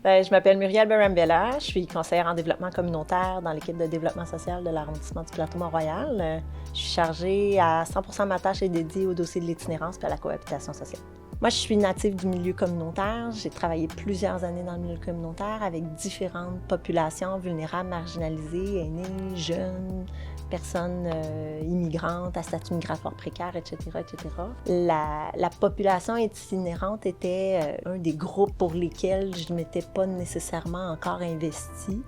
Je m'appelle Muriel Berambella, je suis conseillère en développement communautaire dans l'équipe de développement social de l'arrondissement du Plateau-Mont-Royal. Je suis chargée à 100% de ma tâche est dédiée au dossier de l'itinérance et à la cohabitation sociale. Moi, je suis native du milieu communautaire. J'ai travaillé plusieurs années dans le milieu communautaire avec différentes populations vulnérables, marginalisées, aînés, jeunes, personnes immigrantes, à statut migratoire précaire, etc., etc. La population itinérante était un des groupes pour lesquels je ne m'étais pas nécessairement encore investie.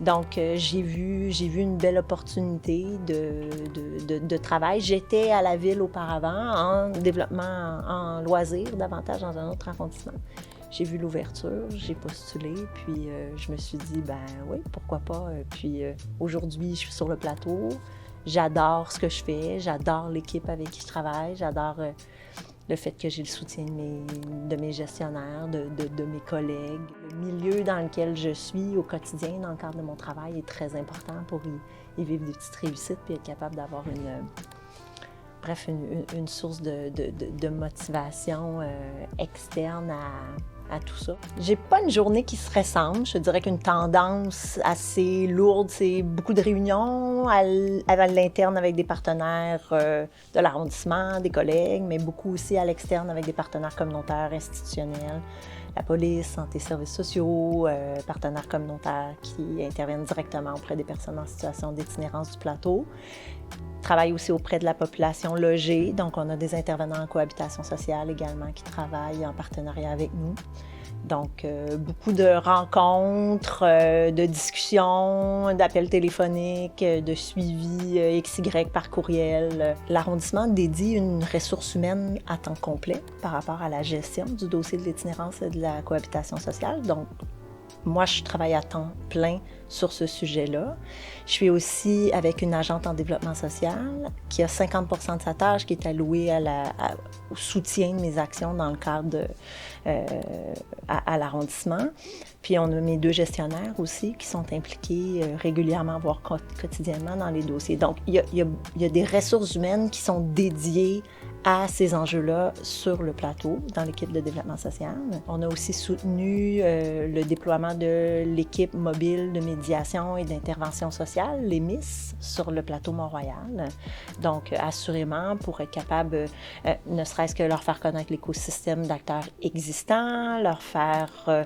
Donc, j'ai vu une belle opportunité de travail. J'étais à la ville auparavant en développement, en loisirs, davantage dans un autre arrondissement. J'ai vu l'ouverture, j'ai postulé, puis je me suis dit, ben oui, pourquoi pas. Puis aujourd'hui, je suis sur le plateau, j'adore ce que je fais, j'adore l'équipe avec qui je travaille, j'adore le fait que j'ai le soutien de mes gestionnaires, de mes collègues. Le milieu dans lequel je suis au quotidien, dans le cadre de mon travail, est très important pour y vivre des petites réussites puis être capable d'avoir une source de motivation externe à tout ça. J'ai pas une journée qui se ressemble. Je dirais qu'une tendance assez lourde, c'est beaucoup de réunions à l'interne avec des partenaires de l'arrondissement, des collègues, mais beaucoup aussi à l'externe avec des partenaires communautaires, institutionnels, la police, santé, services sociaux, partenaires communautaires qui interviennent directement auprès des personnes en situation d'itinérance du plateau. Travaille aussi auprès de la population logée, donc on a des intervenants en cohabitation sociale également qui travaillent en partenariat avec nous. Donc, beaucoup de rencontres, de discussions, d'appels téléphoniques, de suivi XY par courriel. L'arrondissement dédie une ressource humaine à temps complet par rapport à la gestion du dossier de l'itinérance et de la cohabitation sociale. Donc, moi, je travaille à temps plein sur ce sujet-là. Je suis aussi avec une agente en développement social qui a 50% de sa tâche qui est allouée au soutien de mes actions dans le cadre à l'arrondissement. Puis on a mes deux gestionnaires aussi qui sont impliqués régulièrement, voire quotidiennement dans les dossiers. Donc, il y a des ressources humaines qui sont dédiées à ces enjeux-là sur le plateau, dans l'équipe de développement social. On a aussi soutenu le déploiement de l'équipe mobile de médiation et d'intervention sociale, les MIS, sur le plateau Mont-Royal. Donc, assurément, pour être capable, ne serait-ce que leur faire connaître l'écosystème d'acteurs existants, leur faire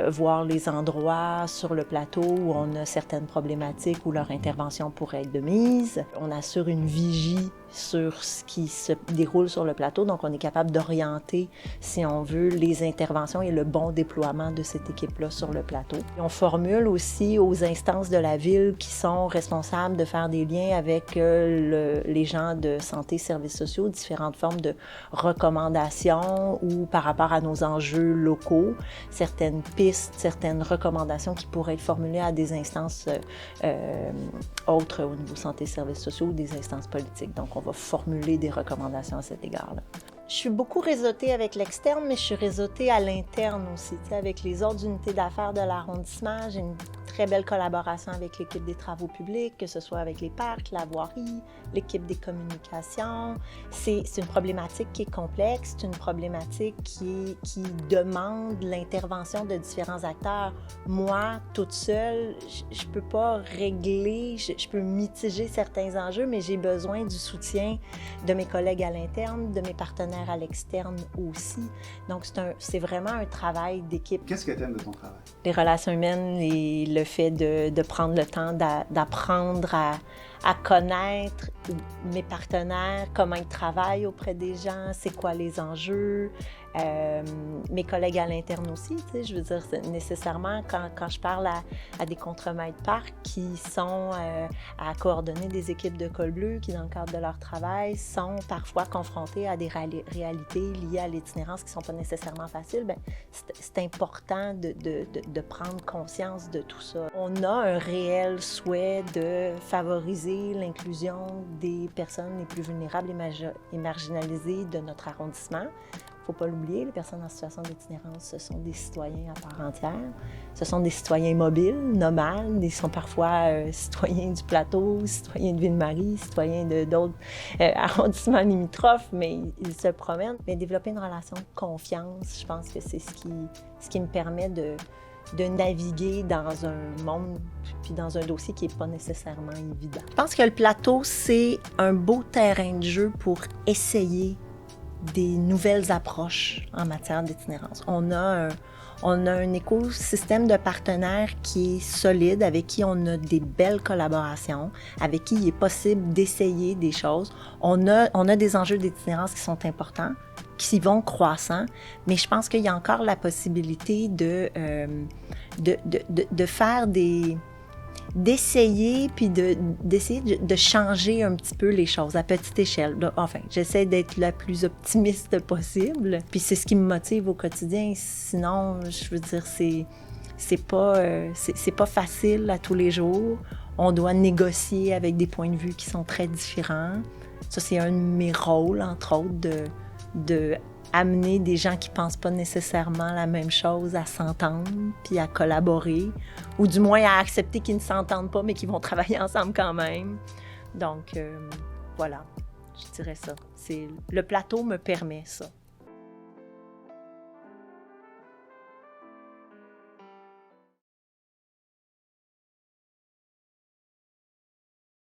voir les endroits sur le plateau où on a certaines problématiques où leur intervention pourrait être de mise. On assure une vigie sur ce qui se déroule sur le plateau. Donc, on est capable d'orienter, si on veut, les interventions et le bon déploiement de cette équipe-là sur le plateau. Et on formule aussi aux instances de la ville qui sont responsables de faire des liens avec les gens de santé, services sociaux, différentes formes de recommandations ou par rapport à nos enjeux locaux, certaines pistes, certaines recommandations qui pourraient être formulées à des instances autres au niveau santé, services sociaux ou des instances politiques. Donc, on va formuler des recommandations à cet égard-là. Je suis beaucoup réseautée avec l'externe, mais je suis réseautée à l'interne aussi. Avec les autres unités d'affaires de l'arrondissement, j'ai une très belle collaboration avec l'équipe des travaux publics, que ce soit avec les parcs, la voirie, l'équipe des communications. C'est une problématique qui est complexe, c'est une problématique qui demande l'intervention de différents acteurs. Moi, toute seule, je ne peux pas régler, je peux mitiger certains enjeux, mais j'ai besoin du soutien de mes collègues à l'interne, de mes partenaires à l'externe aussi. Donc, c'est vraiment un travail d'équipe. Qu'est-ce que tu aimes de ton travail? Les relations humaines et le fait de prendre le temps d'apprendre à connaître mes partenaires, comment ils travaillent auprès des gens, c'est quoi les enjeux. Mes collègues à l'interne aussi, je veux dire, nécessairement, quand je parle à des contremaîtres parcs qui sont à coordonner des équipes de col bleu qui, dans le cadre de leur travail, sont parfois confrontés à des réalités liées à l'itinérance qui ne sont pas nécessairement faciles, bien, c'est important de prendre conscience de tout ça. On a un réel souhait de favoriser l'inclusion des personnes les plus vulnérables et marginalisées de notre arrondissement. Il ne faut pas l'oublier, les personnes en situation d'itinérance, ce sont des citoyens à part entière. Ce sont des citoyens mobiles, nomades. Ils sont parfois citoyens du plateau, citoyens de Ville-Marie, citoyens d'autres arrondissements limitrophes, mais ils se promènent. Mais développer une relation de confiance, je pense que c'est ce qui me permet de naviguer dans un monde puis dans un dossier qui n'est pas nécessairement évident. Je pense que le plateau, c'est un beau terrain de jeu pour essayer des nouvelles approches en matière d'itinérance. On a un écosystème de partenaires qui est solide, avec qui on a des belles collaborations, avec qui il est possible d'essayer des choses. On a des enjeux d'itinérance qui sont importants, qui vont croissant, mais je pense qu'il y a encore la possibilité de faire d'essayer puis d'essayer de changer un petit peu les choses à petite échelle. Enfin, j'essaie d'être la plus optimiste possible, puis c'est ce qui me motive au quotidien. Sinon, je veux dire, c'est pas facile à tous les jours. On doit négocier avec des points de vue qui sont très différents. Ça, c'est un de mes rôles, entre autres, de amener des gens qui ne pensent pas nécessairement la même chose à s'entendre, puis à collaborer, ou du moins à accepter qu'ils ne s'entendent pas, mais qu'ils vont travailler ensemble quand même. Donc, voilà, je dirais ça. Le plateau me permet ça.